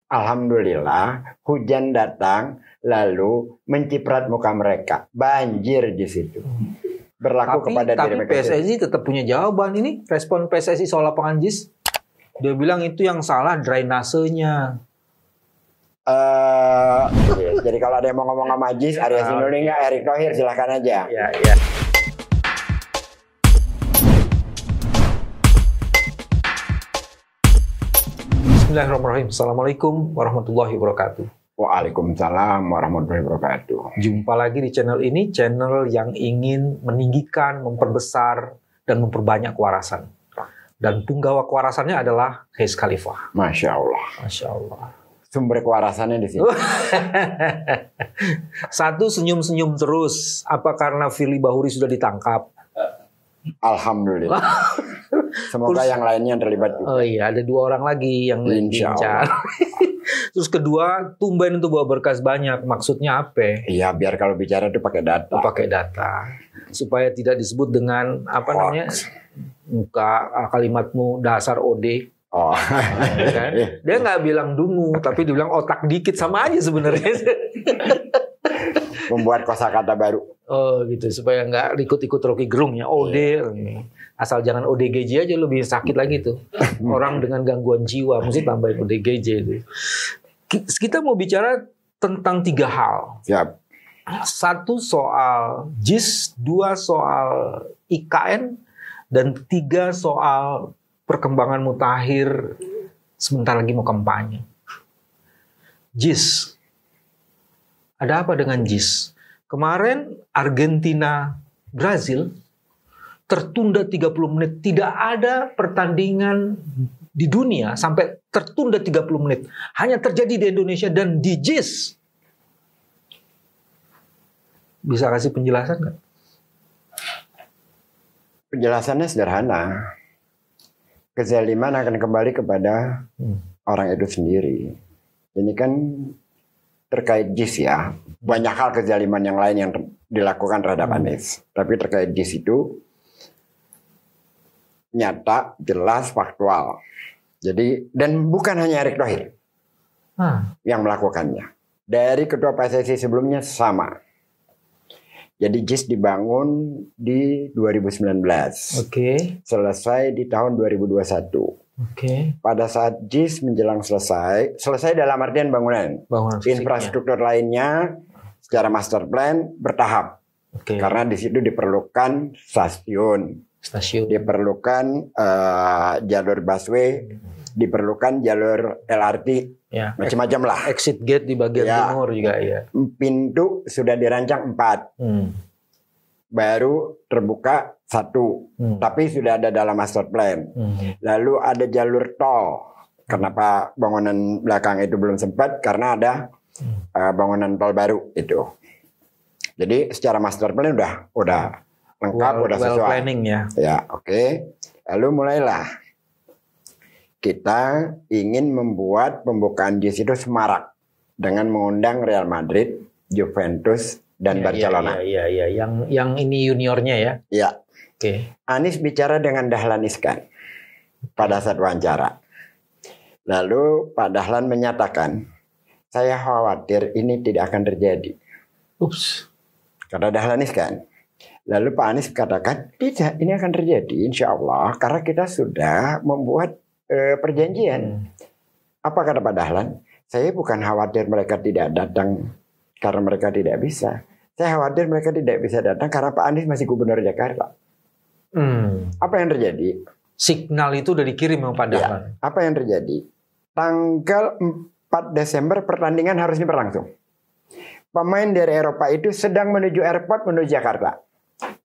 Alhamdulillah hujan datang lalu menciprat muka mereka, banjir di situ. Berlaku kepada diri mereka. Tapi PSSI tetap punya jawaban. Ini respon PSSI soal lapangan JIS. Dia bilang itu yang salah drainasenya. Yes. Jadi kalau ada yang mau ngomong sama JIS, Arya Sinulinga, Erick Thohir, silahkan aja. Ya. Bismillahirrahmanirrahim. Assalamualaikum warahmatullahi wabarakatuh. Waalaikumsalam warahmatullahi wabarakatuh. Jumpa lagi di channel ini, channel yang ingin meninggikan, memperbesar, dan memperbanyak kewarasan. Dan punggawa kewarasannya adalah Hayes Khalifah. Masya Allah. Masya Allah. Sumber kewarasannya di sini. Satu, senyum-senyum terus. Apa karena Firly Bahuri sudah ditangkap? Alhamdulillah. Semoga yang lainnya terlibat juga. Oh iya, ada 2 orang lagi yang diincar. Terus kedua, tumben itu bawa berkas banyak. Maksudnya apa? Iya, biar kalau bicara itu pakai data. Pakai data. Supaya tidak disebut dengan namanya? Muka kalimatmu dasar OD. Oh. Kan? Dia nggak bilang dungu, tapi dia bilang otak dikit, sama aja sebenarnya. Membuat kosakata baru. Oh gitu, supaya nggak ikut-ikut Rocky Gerung ya. OD, asal jangan ODGJ aja, lebih sakit lagi tuh. Orang dengan gangguan jiwa, mesti tambahin ODGJ itu. Kita mau bicara tentang 3 hal. Siap. 1 soal JIS, 2 soal IKN, dan 3 soal perkembangan mutakhir sebentar lagi mau kampanye. JIS. Ada apa dengan JIS? Kemarin Argentina Brazil tertunda 30 menit. Tidak ada pertandingan di dunia sampai tertunda 30 menit. Hanya terjadi di Indonesia dan di JIS. Bisa kasih penjelasan nggak? Penjelasannya sederhana. Kezaliman akan kembali kepada orang itu sendiri. Ini kan terkait JIS ya. Banyak hal kezaliman yang lain yang dilakukan terhadap Anies. Tapi terkait JIS itu nyata, jelas, faktual. Jadi, dan bukan hanya Erick Thohir yang melakukannya. Dari ketua PSSI sebelumnya sama. Jadi JIS dibangun di 2019. Oke. Selesai di tahun 2021. Oke. Pada saat JIS menjelang selesai dalam artian bangunan infrastruktur lainnya secara master plan bertahap. Oke. Karena di situ diperlukan stasiun, diperlukan jalur busway, diperlukan jalur LRT, ya, macam-macam lah. Exit gate di bagian timur juga ya. Pintu sudah dirancang 4. Baru terbuka 1, tapi sudah ada dalam master plan. Lalu ada jalur tol. Kenapa bangunan belakang itu belum sempat? Karena ada bangunan tol baru itu. Jadi secara master plan udah lengkap, udah sesuai. Planning ya. Ya, oke. Lalu mulailah kita ingin membuat pembukaan JIS itu semarak dengan mengundang Real Madrid, Juventus, dan Barcelona. Iya. Yang ini juniornya ya. Iya. Oke. Anies bicara dengan Dahlan Iskan pada saat wawancara. Lalu Pak Dahlan menyatakan, saya khawatir ini tidak akan terjadi. Ups. Kata Dahlan Iskan. Lalu Pak Anies katakan, tidak, ini akan terjadi insya Allah karena kita sudah membuat perjanjian. Apa kata Pak Dahlan? Saya bukan khawatir mereka tidak datang karena mereka tidak bisa. Saya khawatir mereka tidak bisa datang karena Pak Anies masih gubernur Jakarta. Apa yang terjadi? Signal itu udah dikirim sama Pak Dahlan. Ya, apa yang terjadi? Tanggal 4 Desember pertandingan harusnya berlangsung. Pemain dari Eropa itu sedang menuju airport menuju Jakarta.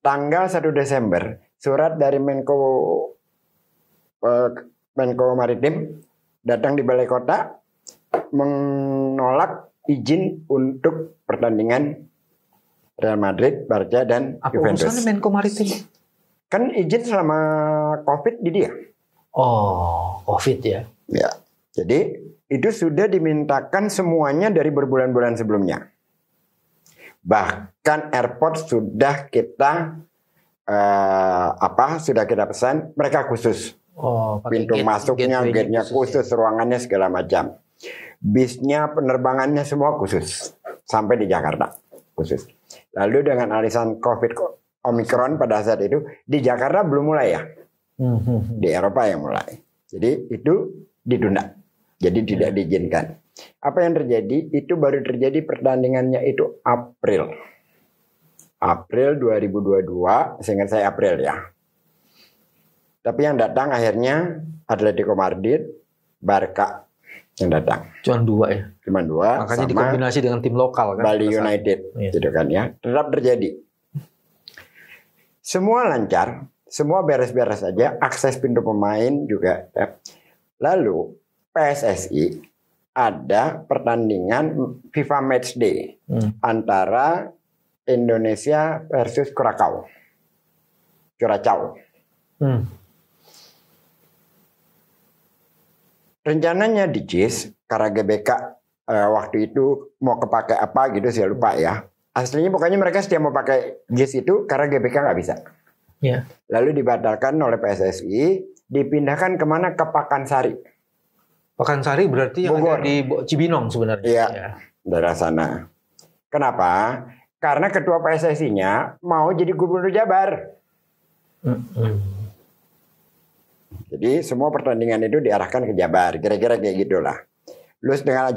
Tanggal 1 Desember, surat dari Menko Maritim datang di Balai Kota menolak izin untuk pertandingan Real Madrid, Barca, dan Juventus. Apa urusannya Menko Maritim? Kan izin selama COVID di dia. Oh, COVID ya. Ya. Jadi itu sudah dimintakan semuanya dari berbulan-bulan sebelumnya. Bahkan airport sudah kita sudah kita pesan, mereka khusus. Oh, pintu masuknya, gate-nya khusus, ruangannya segala macam. Bisnya, penerbangannya semua khusus. Sampai di Jakarta khusus. Lalu dengan alasan COVID Omicron pada saat itu, di Jakarta belum mulai ya. Di Eropa yang mulai. Jadi itu ditunda. Jadi tidak diizinkan. Apa yang terjadi? Itu baru terjadi pertandingannya itu April 2022, seingat saya April ya. Tapi yang datang akhirnya Atletico Madrid, Barca yang datang. Cuma 2 ya. Cuma 2. Makanya dikombinasi dengan tim lokal kan. Bali United, gitu kan ya. Tetap terjadi. Semua lancar, semua beres-beres saja. Akses pintu pemain juga. Ya. Lalu PSSI ada pertandingan FIFA Match Day antara Indonesia versus Curacao. Rencananya di JIS, karena GBK waktu itu mau kepake apa gitu saya lupa ya. Aslinya pokoknya mereka setiap mau pakai JIS itu karena GBK nggak bisa. Ya. Lalu dibatalkan oleh PSSI, dipindahkan kemana? Ke Pakansari. Pakansari berarti yang Bogor. ada di Cibinong sebenarnya. Iya, Ya. daerah sana. Kenapa? Karena ketua PSSI-nya mau jadi gubernur Jabar. Jadi semua pertandingan itu diarahkan ke Jabar, kira-kira kayak gitulah. Terus dengan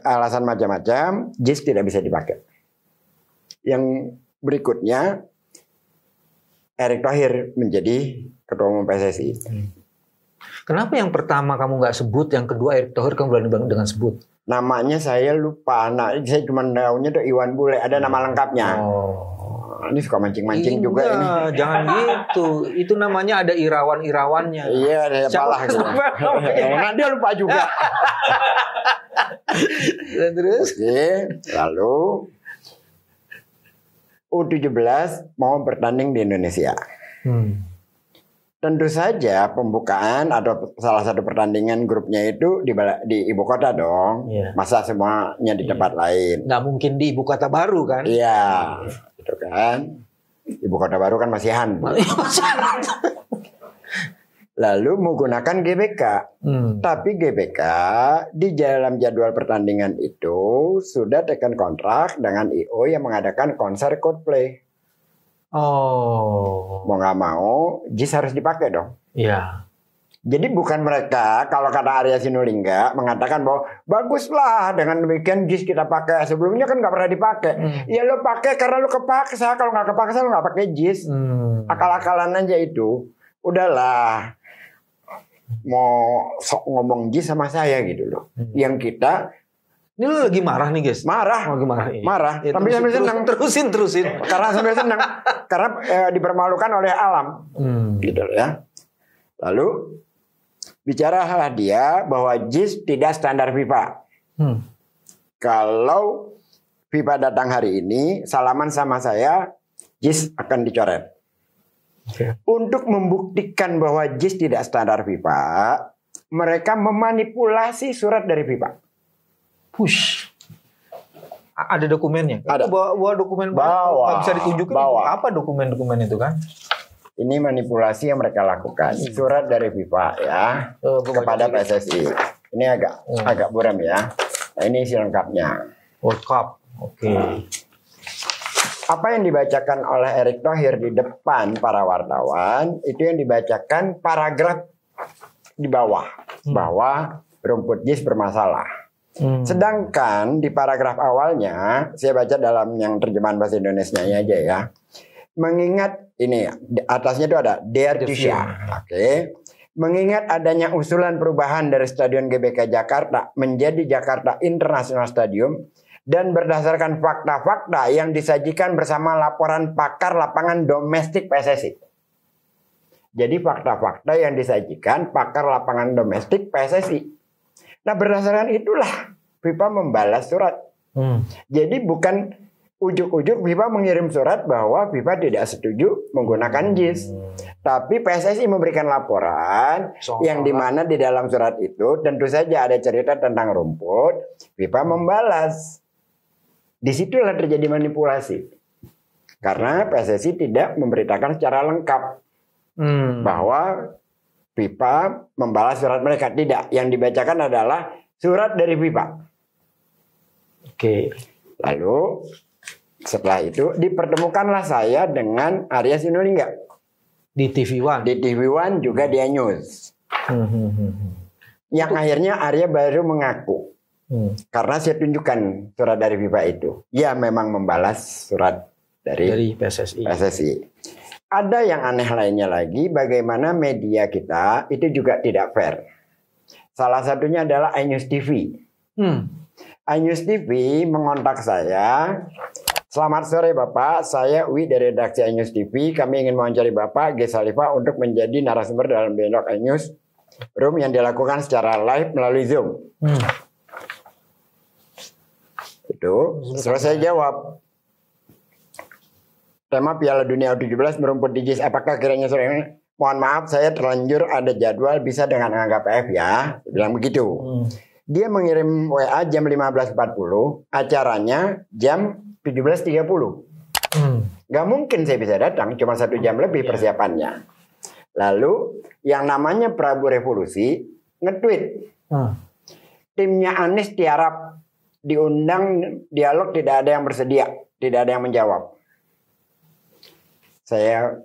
alasan macam-macam, JIS tidak bisa dipakai. Yang berikutnya, Erick Thohir menjadi ketua umum PSSI. Kenapa yang pertama kamu nggak sebut, yang kedua Erick Thohir kamu berani banget dengan sebut? Namanya saya lupa, saya cuma tahunya itu Iwan Bule, ada nama lengkapnya. Ini suka mancing-mancing juga ini. Jangan gitu. Itu namanya ada irawan-irawannya. Iya, ada salah gitu. Nah, dia lupa juga. Terus? Oke, lalu U17 mau bertanding di Indonesia. Tentu saja pembukaan atau salah satu pertandingan grupnya itu di ibu kota dong. Iya. Masa semuanya di tempat lain? Nggak mungkin di ibu kota baru kan? Iya, gitu kan. Ibu kota baru kan masihan. Lalu menggunakan GBK. Tapi GBK di dalam jadwal pertandingan itu sudah tekan kontrak dengan IO yang mengadakan konser Coldplay. Mau nggak mau, JIS harus dipakai dong. Iya. Jadi bukan mereka, kalau kata Arya Sinulinga mengatakan bahwa baguslah dengan demikian JIS kita pakai. Sebelumnya kan nggak pernah dipakai. Ya lo pakai karena lo kepaksa. Kalau nggak kepaksa lo nggak pakai JIS. Akal-akalan aja itu. Udahlah. Mau sok ngomong JIS sama saya gitu loh. Yang kita ini lu lagi marah nih guys? Marah. Lagi marah. Iya. Marah. Ya, tapi sambil senang. Terusin. Karena sambil senang. Karena dipermalukan oleh alam. Gitu loh ya. Lalu bicaralah dia bahwa JIS tidak standar FIFA. Kalau FIFA datang hari ini, salaman sama saya, JIS akan dicoret. Untuk membuktikan bahwa JIS tidak standar FIFA, mereka memanipulasi surat dari FIFA. Push. Ada dokumennya? Ada. Bawa dokumen Bawa. nggak bisa ditunjukin. Bawa. Apa dokumen-dokumen itu kan? Ini manipulasi yang mereka lakukan. Surat dari FIFA ya kepada PSSI. Ini agak buram ya. Nah, ini isi lengkapnya. World Cup. Oke. Apa yang dibacakan oleh Erick Thohir di depan para wartawan itu yang dibacakan paragraf di bawah bahwa rumput JIS bermasalah. Sedangkan di paragraf awalnya saya baca dalam yang terjemahan bahasa Indonesianya aja ya. Mengingat ini ya, di atasnya itu ada Dear Tisha. Oke. Mengingat adanya usulan perubahan dari Stadion GBK Jakarta menjadi Jakarta International Stadium dan berdasarkan fakta-fakta yang disajikan bersama laporan pakar lapangan domestik PSSI. Jadi fakta-fakta yang disajikan pakar lapangan domestik PSSI. Nah berdasarkan itulah FIFA membalas surat. Jadi bukan ujuk-ujuk FIFA mengirim surat bahwa FIFA tidak setuju menggunakan JIS. Tapi PSSI memberikan laporan yang dimana di dalam surat itu tentu saja ada cerita tentang rumput. FIFA membalas. Disitulah terjadi manipulasi. Karena PSSI tidak memberitakan secara lengkap bahwa FIFA membalas surat mereka. Tidak, yang dibacakan adalah surat dari FIFA. Oke. Lalu setelah itu dipertemukanlah saya dengan Arya Sinulinga. Di TV One. Di TV One juga dia news. Yang akhirnya Arya baru mengaku. Karena saya tunjukkan surat dari FIFA itu. Ya memang membalas surat dari PSSI. Ada yang aneh lainnya lagi, bagaimana media kita itu juga tidak fair. Salah satunya adalah iNews TV. iNews TV mengontak saya. Selamat sore Bapak, saya Uwi dari redaksi iNews TV. Kami ingin mewawancari Bapak G. Salifah untuk menjadi narasumber dalam dialog iNews Room yang dilakukan secara live melalui Zoom. Itu selesai jawab. Tema Piala Dunia U17 merumput di JIS. Apakah kiranya sore ini? Mohon maaf, saya terlanjur ada jadwal, bisa dengan anggap PF ya. Bilang begitu. Dia mengirim WA jam 15.40, acaranya jam 17.30. Gak mungkin saya bisa datang, cuma 1 jam lebih persiapannya. Lalu yang namanya Prabu Revolusi nge-tweet. Timnya Anies tiarap, diundang dialog tidak ada yang bersedia, tidak ada yang menjawab. Saya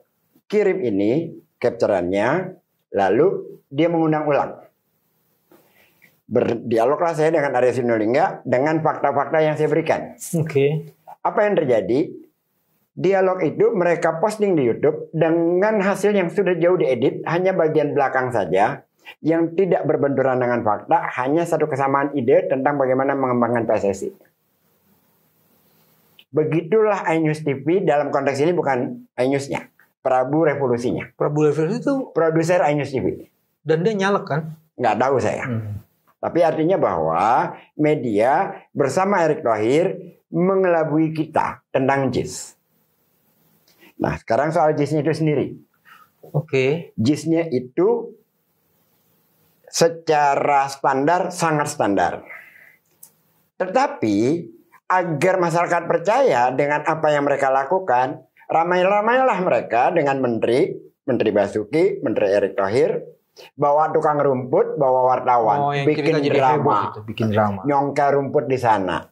kirim ini capturannya, lalu dia mengundang ulang. Berdialoglah saya dengan Arya Sinulinga dengan fakta-fakta yang saya berikan. Apa yang terjadi? Dialog itu mereka posting di YouTube dengan hasil yang sudah jauh diedit, hanya bagian belakang saja yang tidak berbenturan dengan fakta, hanya satu kesamaan ide tentang bagaimana mengembangkan PSSI. Begitulah iNews TV, dalam konteks ini bukan iNews-nya, Prabu Revolusinya. Prabu Revolusi itu produser iNews TV. Dan dia nyalek kan? Nggak tahu saya. Tapi artinya bahwa media bersama Erick Thohir mengelabui kita tentang JIS. Nah, sekarang soal JIS-nya itu sendiri. JIS-nya itu secara standar sangat standar. Tetapi agar masyarakat percaya dengan apa yang mereka lakukan, ramai-ramailah mereka dengan Menteri Basuki, Menteri Erick Thohir, bawa tukang rumput, bawa wartawan, bikin drama, nyongkel rumput di sana.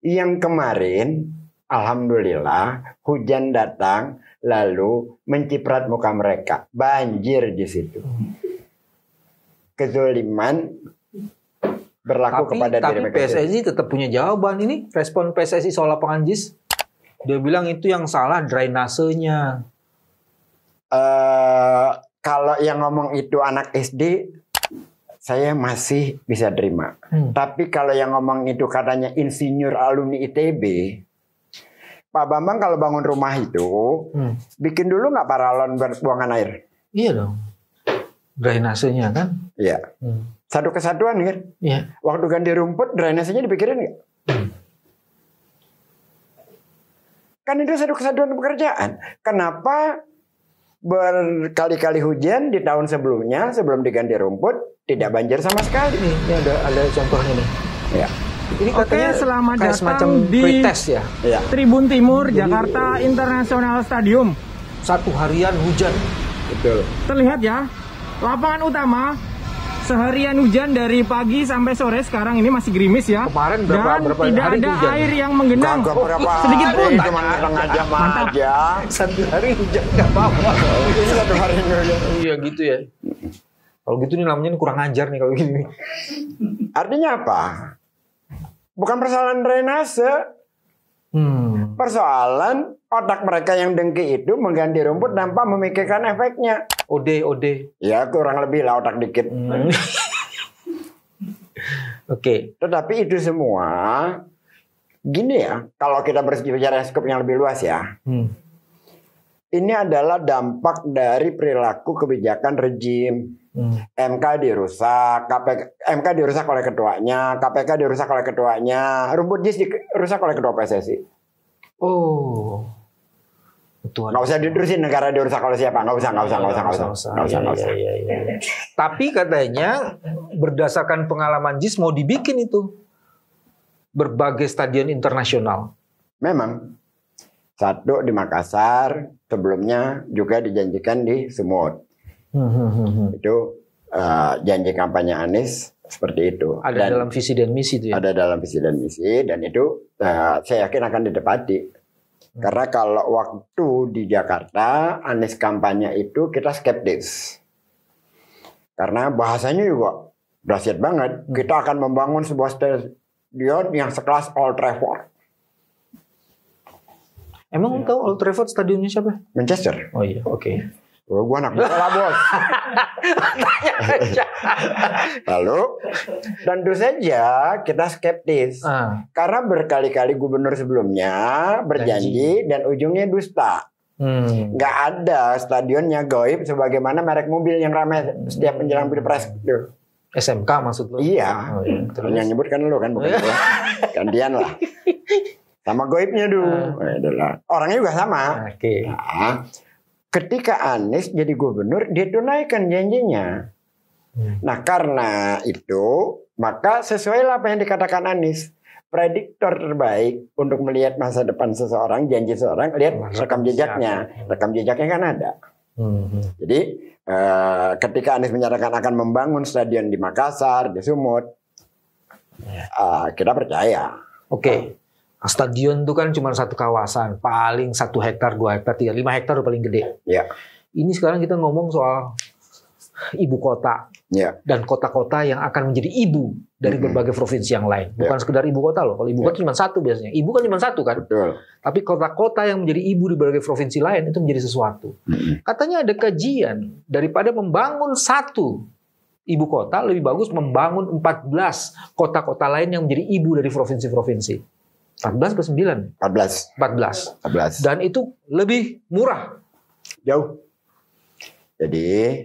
Yang kemarin, alhamdulillah, hujan datang, lalu menciprat muka mereka, banjir di situ. Kezoliman berlaku kepada diri mereka. Tapi PSSI tetap punya jawaban. Ini respon PSSI soal lapangan JIS. Dia bilang itu yang salah drainasenya. Kalau yang ngomong itu anak SD, saya masih bisa terima. Tapi kalau yang ngomong itu katanya insinyur alumni ITB, Pak Bambang kalau bangun rumah itu, bikin dulu nggak paralon buangan air? Iya dong. Drainasenya kan? Iya. Satu kesatuan kan? Iya. Waktu ganti rumput, drainasenya dipikirin nggak? Kan itu satu kesatuan pekerjaan. Kenapa berkali-kali hujan di tahun sebelumnya, sebelum diganti rumput, tidak banjir sama sekali? Ini ada contohnya nih. Ya. Ini katanya selamat kayak datang di ya? Tribun Timur, Jakarta International Stadium. 1 harian hujan. Betul. Terlihat ya, lapangan utama seharian hujan dari pagi sampai sore, sekarang ini masih gerimis ya. Kemarin dan berapa tidak hari ada hujan? air yang menggenang sedikit pun. Cuma setengah jam aja. 1 hari hujan nggak apa-apa. Ini 1 hari hujan. Iya gitu ya. Kalau gitu nih namanya kurang ajar nih kalau gini. Artinya apa? Bukan persoalan drainase. Persoalan otak mereka yang dengki itu mengganti rumput tanpa memikirkan efeknya. Ode. Ya kurang lebih lah otak dikit. Oke. Tetapi itu semua gini ya, kalau kita berbicara skop yang lebih luas ya. Ini adalah dampak dari perilaku kebijakan rejim. MK dirusak, MK dirusak oleh ketuanya, KPK dirusak oleh ketuanya, rumput JIS dirusak oleh ketua PSSI. Oh. Nggak usah diterusin negara dirusak oleh siapa, nggak usah. Tapi katanya berdasarkan pengalaman JIS mau dibikin itu berbagai stadion internasional. Memang. Satu di Makassar, sebelumnya juga dijanjikan di Sumut. Itu janji kampanye Anies seperti itu. Ada dalam visi dan misi itu ya? Ada dalam visi dan misi, dan itu saya yakin akan ditepati. Karena kalau waktu di Jakarta Anies kampanye itu kita skeptis. Karena bahasanya juga dahsyat banget. Kita akan membangun sebuah stadion yang sekelas Old Trafford. Emang tahu Old Trafford stadionnya siapa? Manchester. Oh iya, oke. Oh, gua anak bola, bos. Lalu, tentu saja kita skeptis. Karena berkali-kali gubernur sebelumnya berjanji dan ujungnya dusta. Nggak ada stadionnya goib sebagaimana merek mobil yang ramai setiap menjelang pilpres. SMK maksud lo? Iya. Oh, iya. Yang nyebut kan lo kan, bukan gue. Gantian lah. Sama goibnya dulu. Orangnya juga sama. Oke. Nah, ketika Anies jadi gubernur, dia tunaikan janjinya. Nah, karena itu, maka sesuailah apa yang dikatakan Anies. Prediktor terbaik untuk melihat masa depan seseorang, janji seseorang, lihat rekam jejaknya. Rekam jejaknya kan ada. Jadi, ketika Anies menyatakan akan membangun stadion di Makassar, di Sumut, kita percaya. Oke. Stadion itu kan cuma satu kawasan, paling 1 hektar, 2 hektar, 3, 5 hektar paling gede. Ya. Ini sekarang kita ngomong soal ibu kota dan kota-kota yang akan menjadi ibu dari berbagai provinsi yang lain. Bukan sekedar ibu kota loh. Kalau ibu kota cuma satu biasanya. Ibu kan cuma satu kan. Betul. Tapi kota-kota yang menjadi ibu di berbagai provinsi lain itu menjadi sesuatu. Katanya ada kajian daripada membangun satu ibu kota, lebih bagus membangun 14 kota-kota lain yang menjadi ibu dari provinsi-provinsi. 14 ke 9? 14. Dan itu lebih murah. Jauh. Jadi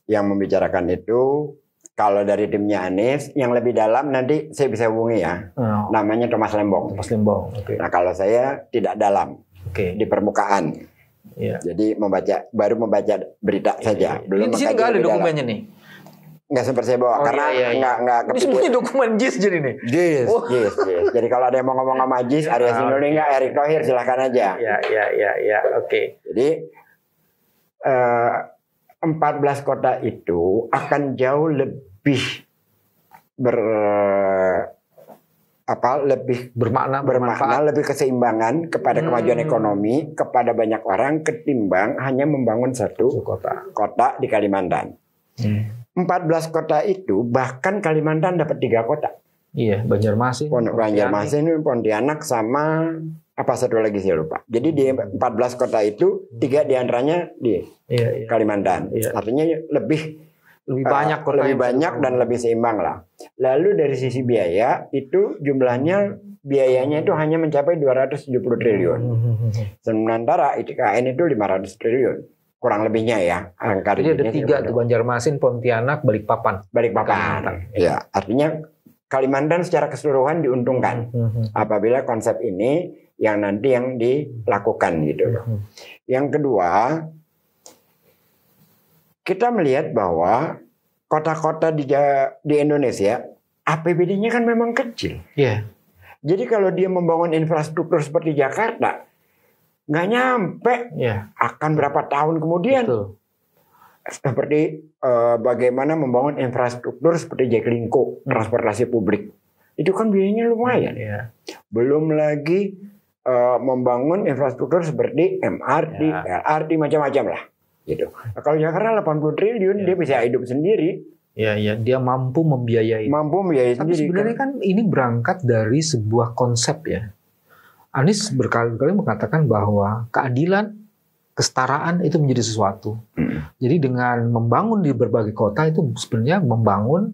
yang membicarakan itu kalau dari timnya Anies yang lebih dalam nanti saya bisa hubungi ya. Namanya Thomas Lembong. Okay. Nah kalau saya tidak dalam. Di permukaan. Jadi baru membaca berita saja. Belum di sini nggak ada dokumennya nih. Nggak sempat saya bawa karena nggak ini semuanya dokumen JIS jadi nih. JIS. Jadi kalau ada yang mau ngomong sama JIS, Arya Sinulinga, Erick Thohir silahkan aja. Ya, oke. Jadi 14 kota itu akan jauh lebih lebih bermakna, lebih keseimbangan kepada kemajuan ekonomi kepada banyak orang ketimbang hanya membangun satu kota di Kalimantan. 14 kota itu bahkan Kalimantan dapat 3 kota. Iya, Banjarmasin, Pontianak sama apa satu lagi saya lupa. Jadi di 14 kota itu 3 diantaranya di Kalimantan. Artinya lebih banyak kota, lebih banyak dan lebih seimbang lah. Lalu dari sisi biaya itu biayanya itu hanya mencapai 270 triliun. Sementara IKN itu 500 triliun. Kurang lebihnya ya. Jadi ada 3 tuh, Banjarmasin, Pontianak, Balikpapan. Ya, artinya Kalimantan secara keseluruhan diuntungkan apabila konsep ini yang nanti yang dilakukan gitu loh. Yang kedua, kita melihat bahwa kota-kota di Indonesia APBD-nya kan memang kecil. Jadi kalau dia membangun infrastruktur seperti Jakarta, nggak nyampe akan berapa tahun kemudian. Seperti bagaimana membangun infrastruktur seperti Jaklingko, transportasi publik. Itu kan biayanya lumayan. Belum lagi membangun infrastruktur seperti MRT, LRT, macam-macam lah. Gitu. Nah, kalau Jakarta 80 triliun dia bisa hidup sendiri. Dia mampu membiayai. Tapi sendiri. Sebenarnya kan ini berangkat dari sebuah konsep ya. Anies berkali-kali mengatakan bahwa keadilan, kesetaraan itu menjadi sesuatu. Jadi dengan membangun di berbagai kota itu sebenarnya membangun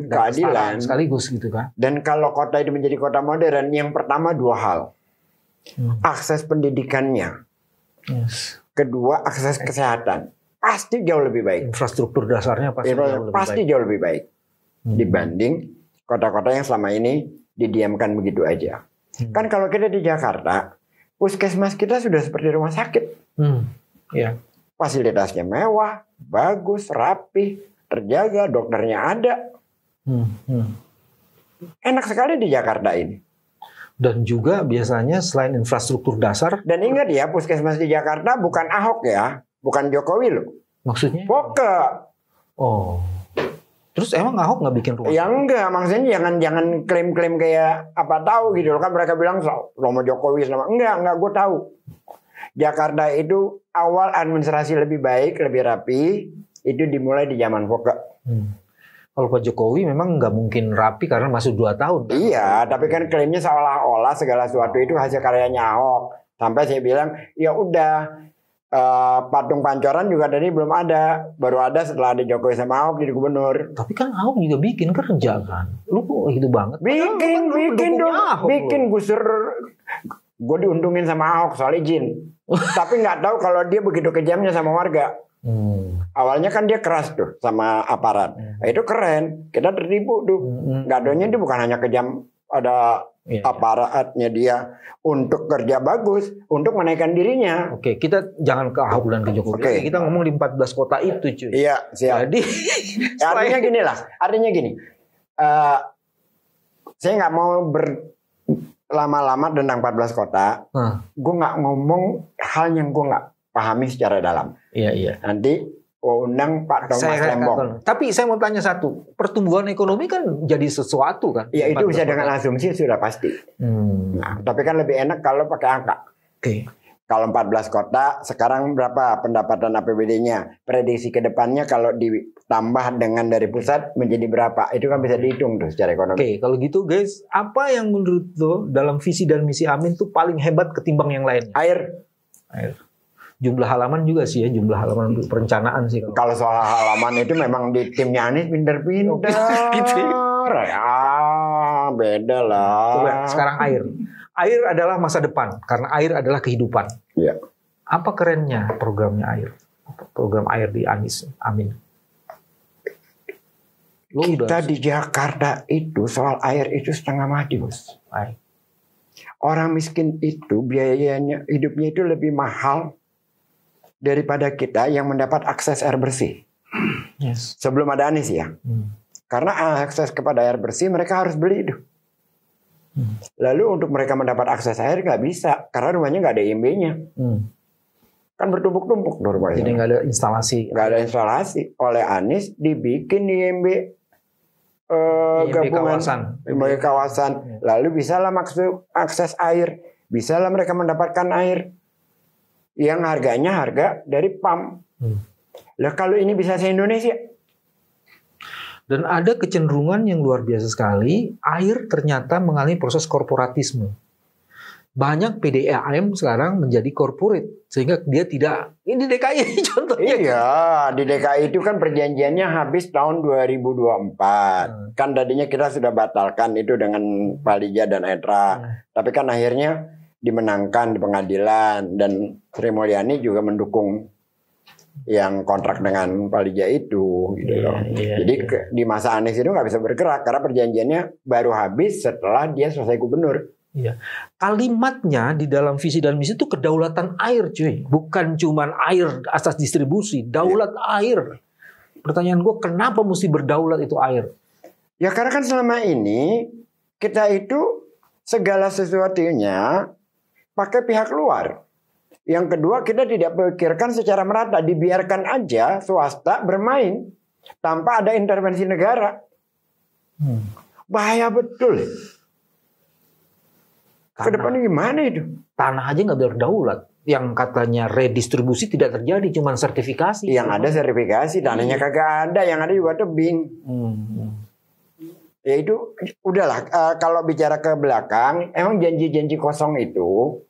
keadilan sekaligus gitu kan. Dan kalau kota itu menjadi kota modern, yang pertama 2 hal. Akses pendidikannya. Kedua, akses kesehatan. Pasti jauh lebih baik. Infrastruktur dasarnya pasti jauh lebih baik. Dibanding kota-kota yang selama ini didiamkan begitu aja. Kan kalau kita di Jakarta, puskesmas kita sudah seperti rumah sakit. Fasilitasnya mewah, bagus, rapi, terjaga, dokternya ada. Enak sekali di Jakarta ini. Dan juga biasanya selain infrastruktur dasar. Dan ingat ya, puskesmas di Jakarta bukan Ahok ya, bukan Jokowi loh. Maksudnya? Poke. Oh. Terus emang Ahok nggak bikin rumah? Ya enggak, maksudnya jangan klaim-klaim kayak apa tahu gitu loh. Kan mereka bilang Romo Jokowi sama enggak gue tahu. Jakarta itu awal administrasi lebih baik, lebih rapi, itu dimulai di zaman Foke. Kalau Pak Jokowi memang nggak mungkin rapi karena masuk 2 tahun. Kan? Iya, tapi kan klaimnya seolah-olah segala sesuatu itu hasil karyanya Ahok. Sampai saya bilang, ya udah patung pancoran juga tadi belum ada, baru ada setelah ada Jokowi sama Ahok jadi gubernur. Tapi kan Ahok juga bikin kerja kan, lu kok gitu banget? Bikin dong, bikin gusur. Gue diuntungin sama Ahok soal izin, tapi nggak tahu kalau dia begitu kejamnya sama warga. Awalnya kan dia keras tuh sama aparat, itu keren, kita tertipu tuh. Gadonya itu bukan hanya kejam, ada aparatnya dia untuk kerja bagus, untuk menaikkan dirinya. Oke, kita jangan ke Ahok dan ke Jokowi. Oke, kita ngomong di 14 kota itu, cuy. Iya, siap. Jadi artinya gini. Saya nggak mau berlama-lama tentang 14 kota. Gue nggak ngomong hal yang gue nggak pahami secara dalam. Iya. Nanti undang Pak Thomas Lembong. Tapi saya mau tanya satu, pertumbuhan ekonomi kan jadi sesuatu kan? Ya itu bisa dengan asumsi sudah pasti. Nah, tapi kan lebih enak kalau pakai angka. Oke. Kalau 14 kota, sekarang berapa pendapatan APBD-nya? Prediksi ke depannya kalau ditambah dengan dari pusat menjadi berapa? Itu kan bisa dihitung tuh secara ekonomi. Oke, kalau gitu guys, apa yang menurut lo dalam visi dan misi Amin tuh paling hebat ketimbang yang lainnya? Air. Jumlah halaman juga sih ya, jumlah halaman untuk perencanaan sih. Kalau soal halaman itu memang di timnya Anies pinter-pinter. Beda lah. Coba sekarang air. Air adalah masa depan, karena air adalah kehidupan. Iya. Apa kerennya programnya air? Program air di Anies Amin. Kita di Jakarta itu soal air itu setengah mati, bos. Orang miskin itu biayanya hidupnya itu lebih mahal daripada kita yang mendapat akses air bersih. Yes. Sebelum ada Anies ya. Karena akses kepada air bersih mereka harus beli itu. Lalu untuk mereka mendapat akses air nggak bisa karena rumahnya nggak ada IMB-nya. Kan bertumpuk-tumpuk rumahnya. Jadi nggak ada instalasi. Nggak ada instalasi. Oleh Anies dibikin IMB gabungan sebagai kawasan. Lalu bisalah maksud akses air. Bisalah mereka mendapatkan air yang harganya harga dari PAM. Lah kalau ini bisa se-Indonesia. Dan ada kecenderungan yang luar biasa sekali, air ternyata mengalami proses korporatisme. Banyak PDAM sekarang menjadi corporate sehingga dia tidak. Ini DKI contohnya. Iya, di DKI itu kan perjanjiannya habis tahun 2024. Kan tadinya kita sudah batalkan itu dengan Palija dan Etra. Tapi kan akhirnya dimenangkan di pengadilan dan Sri Mulyani juga mendukung yang kontrak dengan Palija itu gitu loh. Jadi di masa Anies itu nggak bisa bergerak karena perjanjiannya baru habis setelah dia selesai gubernur. Iya. Kalimatnya di dalam visi dan misi itu kedaulatan air, cuy. Bukan cuman air asas distribusi, daulat air. Pertanyaan gue, kenapa mesti berdaulat itu air? Ya karena kan selama ini kita itu segala sesuatunya pakai pihak luar. Yang kedua, kita tidak pikirkan secara merata, dibiarkan aja swasta bermain tanpa ada intervensi negara. Bahaya betul. Ke depan gimana itu? Tanah aja nggak berdaulat. Yang katanya redistribusi tidak terjadi, cuma sertifikasi. Yang ada sertifikasi, tanahnya kagak ada, yang ada juga tebing. Ya itu udahlah. Kalau bicara ke belakang, emang janji-janji kosong itu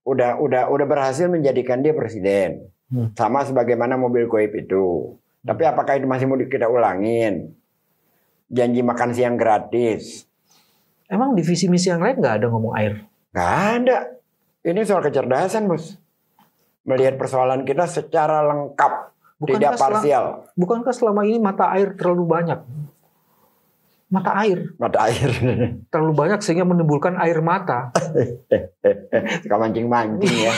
udah berhasil menjadikan dia presiden. Sama sebagaimana mobil goib itu. Tapi apakah itu masih mau kita ulangin? Janji makan siang gratis. Emang di visi misi yang lain nggak ada ngomong air? Nggak ada. Ini soal kecerdasan, bos. Melihat persoalan kita secara lengkap, tidak parsial. Bukankah selama ini mata air terlalu banyak? Mata air terlalu banyak sehingga menimbulkan air mata. Suka mancing-mancing ya.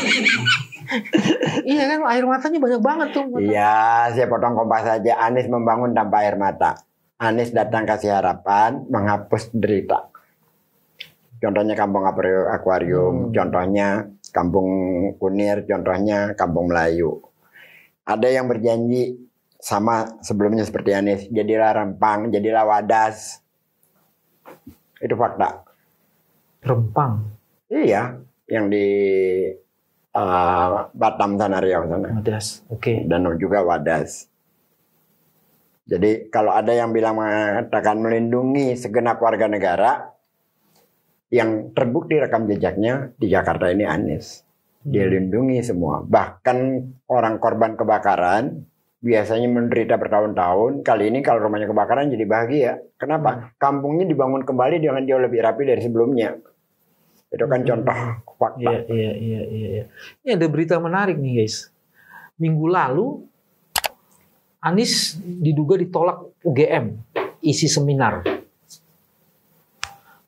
Iya kan, air matanya banyak banget tuh. Iya, saya potong kompas saja. Anies membangun tanpa air mata. Anies datang kasih harapan, menghapus derita. Contohnya Kampung Akuarium, contohnya Kampung Kunir, contohnya Kampung Melayu. Ada yang berjanji sama sebelumnya seperti Anies, jadilah Rempang, jadilah Wadas. Itu fakta. Rempang. Iya, yang di Batam sana, Riau sana. Wadas. Oke. Dan juga Wadas. Jadi kalau ada yang bilang mengatakan melindungi segenap warga negara, yang terbukti rekam jejaknya di Jakarta ini Anies. Dia lindungi semua. Bahkan orang korban kebakaran biasanya menderita bertahun-tahun. Kali ini kalau rumahnya kebakaran jadi bahagia. Kenapa? Kampungnya dibangun kembali dengan jauh lebih rapi dari sebelumnya. Itu kan contoh fakta. Iya. Ini ada berita menarik nih guys. Minggu lalu Anies diduga ditolak UGM isi seminar.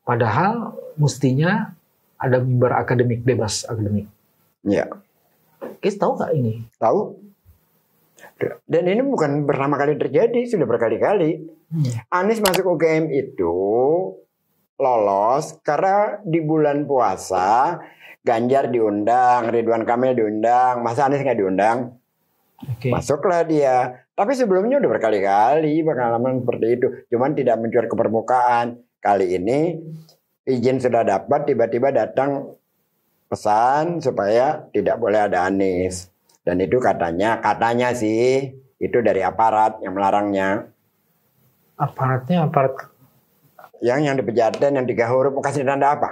Padahal mestinya ada mimbar akademik, bebas akademik. Iya. Guys tahu nggak ini? Tahu. Dan ini bukan pertama kali terjadi, sudah berkali-kali. Anies masuk UGM itu lolos karena di bulan puasa Ganjar diundang, Ridwan Kamil diundang, masa Anies nggak diundang? Okay. Masuklah dia. Tapi sebelumnya udah berkali-kali pengalaman seperti itu. Cuman tidak mencuat ke permukaan. Kali ini izin sudah dapat, tiba-tiba datang pesan supaya tidak boleh ada Anies. Dan itu katanya sih itu dari aparat yang melarangnya. Aparatnya aparat yang di Pejaten, yang 3 huruf kasih tanda apa?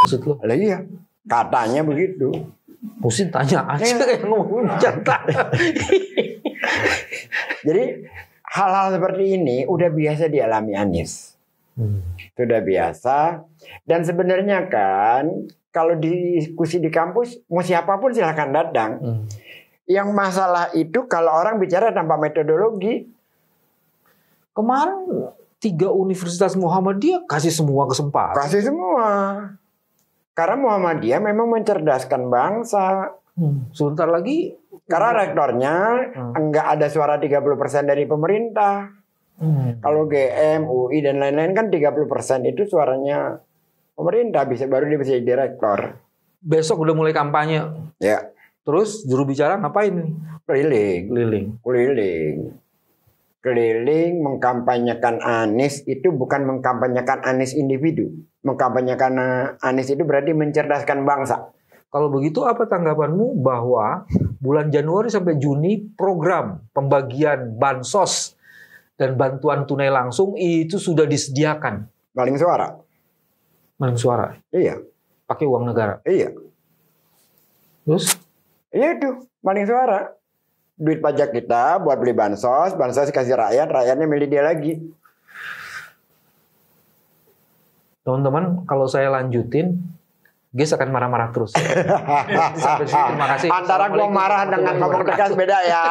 Maksud lo? Lah iya, katanya begitu. Mesti tanya aja yang ngomong Jakarta. Jadi hal-hal seperti ini udah biasa dialami Anies. Sudah biasa. Dan sebenarnya kan kalau diskusi di kampus mau siapapun silahkan datang. Yang masalah itu kalau orang bicara tanpa metodologi. Kemarin 3 universitas Muhammadiyah kasih semua kesempatan. Kasih semua. Karena Muhammadiyah memang mencerdaskan bangsa. Sebentar lagi. Karena rektornya enggak ada suara 30% dari pemerintah. Kalau GM, UI dan lain-lain kan 30% itu suaranya pemerintah, baru dia bisa jadi rektor. Besok udah mulai kampanye. Ya. Terus juru bicara ngapain? Keliling mengkampanyekan Anies itu bukan mengkampanyekan Anies individu. Mengkampanyekan Anies itu berarti mencerdaskan bangsa. Kalau begitu apa tanggapanmu bahwa bulan Januari sampai Juni program pembagian bansos dan bantuan tunai langsung itu sudah disediakan? Maling suara. Maling suara? Iya. Pakai uang negara? Iya. Terus? Iya itu, maling suara. Duit pajak kita buat beli bansos kasih rakyat, rakyatnya milih dia lagi. Teman-teman, kalau saya lanjutin, guys akan marah-marah terus. Sampai sini, terima kasih. Antara gua marah dengan ngomong tegas beda ya.